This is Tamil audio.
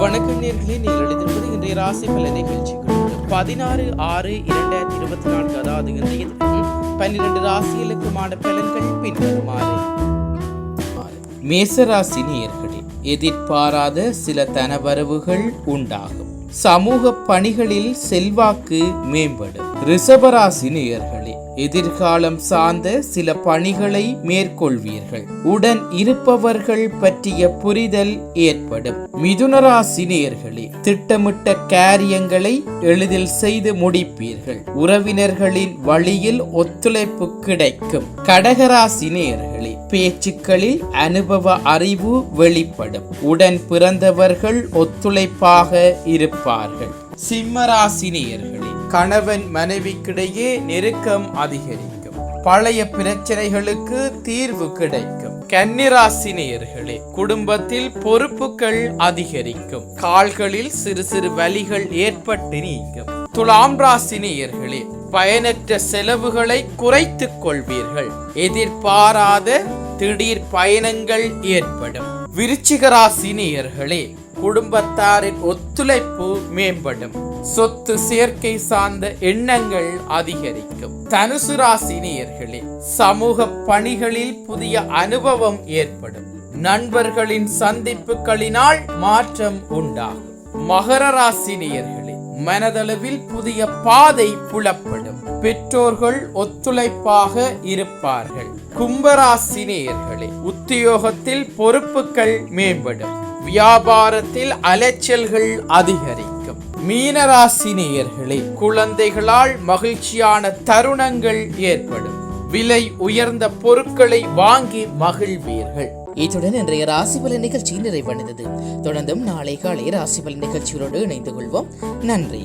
வணக்கம் நேயர்களே, நீங்கள் எழுதியிருப்பது இன்றைய ராசி பல நிகழ்ச்சிகள் 16/6/2024, அதாவது இன்றைய 12 ராசிகளுக்குமான பலன்கள் பின்வருமாறு. மேசராசி நேயர்களே, எதிர்பாராத சில தனவரவுகள் உண்டாகும். சமூக பணிகளில் செல்வாக்கு மேம்படும். ரிஷபராசி நேயர்களே, எதிர்காலம் சார்ந்த சில பணிகளை மேற்கொள்வீர்கள். உடன் இருப்பவர்கள் பற்றிய புரிதல் ஏற்படும். மிதுனராசி நேயர்களே, திட்டமிட்ட காரியங்களை எளிதில் செய்து முடிப்பீர்கள். உறவினர்களின் வழியில் ஒத்துழைப்பு கிடைக்கும். கடகராசி நேயர்களே, பேச்சுக்களில் அனுபவ அறிவு வெளிப்படும். உடன் பிறந்தவர்கள் ஒத்துழைப்பாக இருப்பார்கள். சிம்மராசி நேயர்களே, கணவன் மனைவிக்கிடையே நெருக்கம் அதிகரிக்கும். பழைய பிரச்சனைகளுக்கு தீர்வு கிடைக்கும். கன்னிராசி நேயர்களே, குடும்பத்தில் பொறுப்புகள் அதிகரிக்கும். கால்களில் சிறு சிறு வலிகள் ஏற்பட்டு நீங்கும். துலாம் ராசி நேயர்களே, பயனற்ற செலவுகளை குறைத்துக் கொள்வீர்கள். எதிர்பாராத திடீர் பயணங்கள் ஏற்படும். விருச்சிக ராசி நேயர்களே, குடும்பத்தாரின் ஒத்துழைப்பு மேம்படும். சொத்து சேர்க்கை சார்ந்த எண்ணங்கள் அதிகரிக்கும். தனுசு ராசி நேயர்களே, சமூக பணிகளில் புதிய அனுபவம் ஏற்படும். நண்பர்களின் சந்திப்புகளினால் மாற்றம் உண்டாகும். மகர ராசி நேயர்களே, மனதளவில் புதிய பாதை புலப்படும். பெற்றோர்கள் ஒத்துழைப்பாக இருப்பார்கள். கும்பராசி நேயர்களே, உத்தியோகத்தில் பொறுப்புகள் மேம்படும். வியாபாரத்தில் அலைச்சல்கள் அதிகரிக்கும். மீனராசி நேயர்களே, குழந்தைகளால் மகிழ்ச்சியான தருணங்கள் ஏற்படும். விலை உயர்ந்த பொருட்களை வாங்கி மகிழ்வீர்கள். இத்துடன் இன்றைய ராசிபலன் நிகழ்ச்சி நிறைவடைந்தது. தொடர்ந்தும் நாளை காலை ராசிபலன் நிகழ்ச்சியோடு இணைந்து கொள்வோம். நன்றி.